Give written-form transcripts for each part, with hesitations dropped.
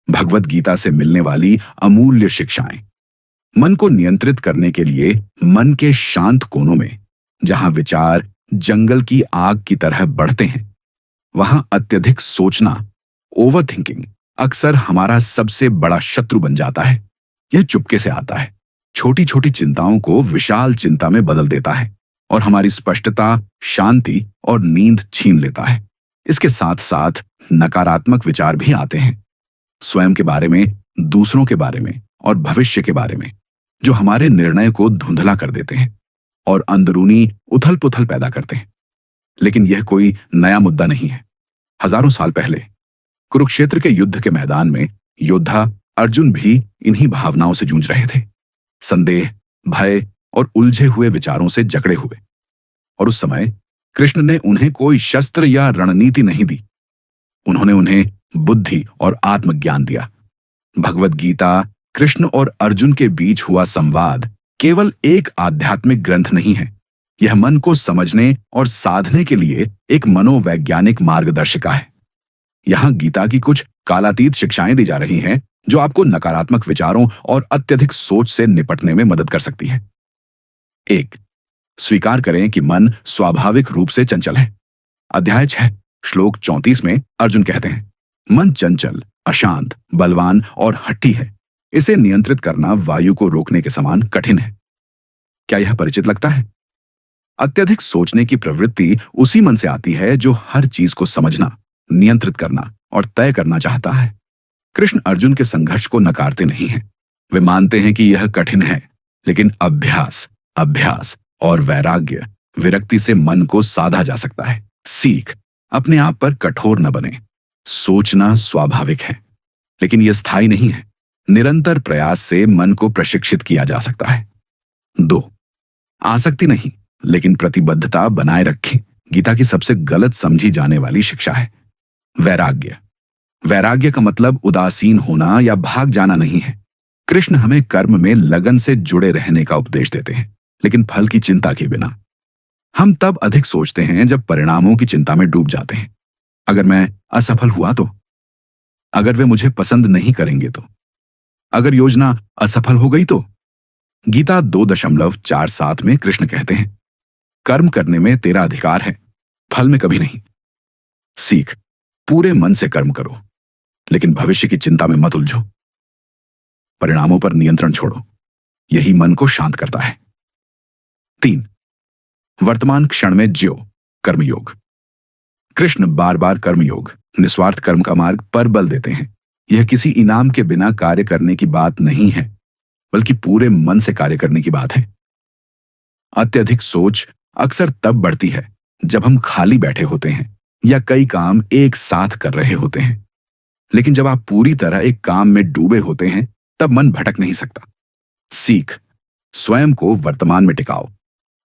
भगवत गीता से मिलने वाली अमूल्य शिक्षाएं। मन को नियंत्रित करने के लिए मन के शांत कोनों में, जहां विचार जंगल की आग की तरह बढ़ते हैं, वहां अत्यधिक सोचना, ओवर थिंकिंग, अक्सर हमारा सबसे बड़ा शत्रु बन जाता है। यह चुपके से आता है, छोटी छोटी चिंताओं को विशाल चिंता में बदल देता है और हमारी स्पष्टता, शांति और नींद छीन लेता है। इसके साथ साथ नकारात्मक विचार भी आते हैं, स्वयं के बारे में, दूसरों के बारे में और भविष्य के बारे में, जो हमारे निर्णय को धुंधला कर देते हैं और अंदरूनी उथल पुथल पैदा करते हैं। लेकिन यह कोई नया मुद्दा नहीं है। हजारों साल पहले कुरुक्षेत्र के युद्ध के मैदान में योद्धा अर्जुन भी इन्हीं भावनाओं से जूझ रहे थे, संदेह, भय और उलझे हुए विचारों से जकड़े हुए। और उस समय कृष्ण ने उन्हें कोई शस्त्र या रणनीति नहीं दी, उन्होंने उन्हें बुद्धि और आत्मज्ञान दिया। भगवत गीता कृष्ण और अर्जुन के बीच हुआ संवाद केवल एक आध्यात्मिक ग्रंथ नहीं है, यह मन को समझने और साधने के लिए एक मनोवैज्ञानिक मार्गदर्शिका है। यहां गीता की कुछ कालातीत शिक्षाएं दी जा रही हैं जो आपको नकारात्मक विचारों और अत्यधिक सोच से निपटने में मदद कर सकती है। 1. स्वीकार करें कि मन स्वाभाविक रूप से चंचल है। अध्याय 6 श्लोक 34 में अर्जुन कहते हैं, मन चंचल, अशांत, बलवान और हट्टी है। इसे नियंत्रित करना वायु को रोकने के समान कठिन है। क्या यह परिचित लगता है? अत्यधिक सोचने की प्रवृत्ति उसी मन से आती है जो हर चीज को समझना, नियंत्रित करना और तय करना चाहता है। कृष्ण अर्जुन के संघर्ष को नकारते नहीं हैं। वे मानते हैं कि यह कठिन है, लेकिन अभ्यास, अभ्यास और वैराग्य, विरक्ति से मन को साधा जा सकता है। सीख, अपने आप पर कठोर न बने। सोचना स्वाभाविक है, लेकिन यह स्थायी नहीं है। निरंतर प्रयास से मन को प्रशिक्षित किया जा सकता है। 2. आसक्ति नहीं, लेकिन प्रतिबद्धता बनाए रखें। गीता की सबसे गलत समझी जाने वाली शिक्षा है वैराग्य। वैराग्य का मतलब उदासीन होना या भाग जाना नहीं है। कृष्ण हमें कर्म में लगन से जुड़े रहने का उपदेश देते हैं, लेकिन फल की चिंता के बिना। हम तब अधिक सोचते हैं जब परिणामों की चिंता में डूब जाते हैं। अगर मैं असफल हुआ तो, अगर वे मुझे पसंद नहीं करेंगे तो, अगर योजना असफल हो गई तो। गीता 2.47 में कृष्ण कहते हैं, कर्म करने में तेरा अधिकार है, फल में कभी नहीं। सीख, पूरे मन से कर्म करो, लेकिन भविष्य की चिंता में मत उलझो। परिणामों पर नियंत्रण छोड़ो, यही मन को शांत करता है। 3. वर्तमान क्षण में ज्यो, कर्मयोग। कृष्ण बार बार कर्मयोग, निस्वार्थ कर्म का मार्ग पर बल देते हैं। यह किसी इनाम के बिना कार्य करने की बात नहीं है, बल्कि पूरे मन से कार्य करने की बात है। अत्यधिक सोच अक्सर तब बढ़ती है जब हम खाली बैठे होते हैं या कई काम एक साथ कर रहे होते हैं। लेकिन जब आप पूरी तरह एक काम में डूबे होते हैं, तब मन भटक नहीं सकता। सीख, स्वयं को वर्तमान में टिकाओ।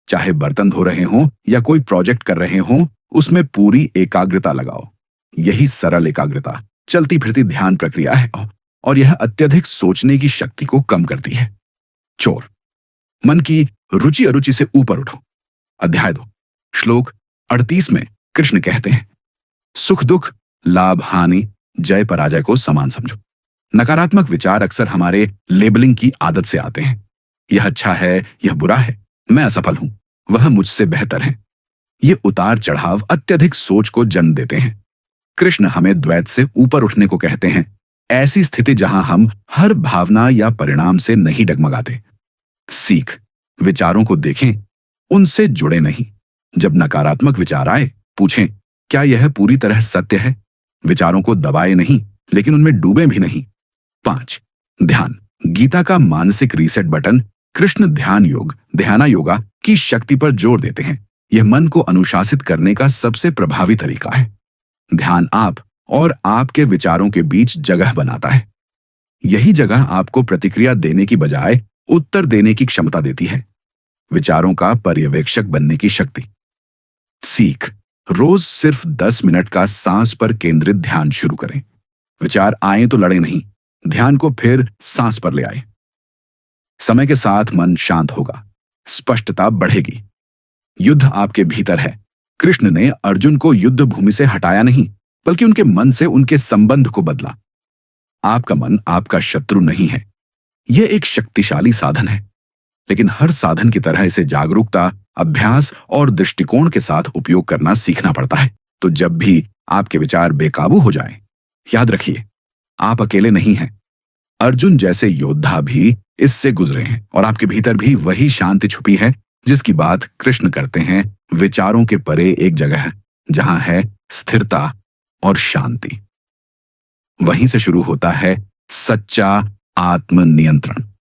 चाहे बर्तन धो रहे हों या कोई प्रोजेक्ट कर रहे हों, उसमें पूरी एकाग्रता लगाओ। यही सरल एकाग्रता, चलती फिरती ध्यान प्रक्रिया है और यह अत्यधिक सोचने की शक्ति को कम करती है। चोर, मन की रुचि अरुचि से ऊपर उठो। अध्याय 2 श्लोक 38 में कृष्ण कहते हैं, सुख दुख, लाभ हानि, जय पराजय को समान समझो। नकारात्मक विचार अक्सर हमारे लेबलिंग की आदत से आते हैं। यह अच्छा है, यह बुरा है, मैं असफल हूं, वह मुझसे बेहतर है। ये उतार चढ़ाव अत्यधिक सोच को जन्म देते हैं। कृष्ण हमें द्वैत से ऊपर उठने को कहते हैं, ऐसी स्थिति जहां हम हर भावना या परिणाम से नहीं डगमगाते। सीख, विचारों को देखें, उनसे जुड़े नहीं। जब नकारात्मक विचार आए, पूछें, क्या यह पूरी तरह सत्य है? विचारों को दबाए नहीं, लेकिन उनमें डूबे भी नहीं। 5. ध्यान, गीता का मानसिक रीसेट बटन कृष्ण ध्यान योग, ध्याना योगा की शक्ति पर जोर देते हैं। यह मन को अनुशासित करने का सबसे प्रभावी तरीका है। ध्यान आप और आपके विचारों के बीच जगह बनाता है। यही जगह आपको प्रतिक्रिया देने की बजाय उत्तर देने की क्षमता देती है, विचारों का पर्यवेक्षक बनने की शक्ति। सीख, रोज सिर्फ 10 मिनट का सांस पर केंद्रित ध्यान शुरू करें। विचार आए तो लड़े नहीं, ध्यान को फिर सांस पर ले आए। समय के साथ मन शांत होगा, स्पष्टता बढ़ेगी। युद्ध आपके भीतर है। कृष्ण ने अर्जुन को युद्ध भूमि से हटाया नहीं, बल्कि उनके मन से उनके संबंध को बदला। आपका मन आपका शत्रु नहीं है। यह एक शक्तिशाली साधन है, लेकिन हर साधन की तरह इसे जागरूकता, अभ्यास और दृष्टिकोण के साथ उपयोग करना सीखना पड़ता है। तो जब भी आपके विचार बेकाबू हो जाएं, याद रखिए, आप अकेले नहीं हैं। अर्जुन जैसे योद्धा भी इससे गुजरे हैं और आपके भीतर भी वही शांति छुपी है जिसकी बात कृष्ण करते हैं। विचारों के परे एक जगह जहां है स्थिरता और शांति। वहीं से शुरू होता है सच्चा आत्मनियंत्रण।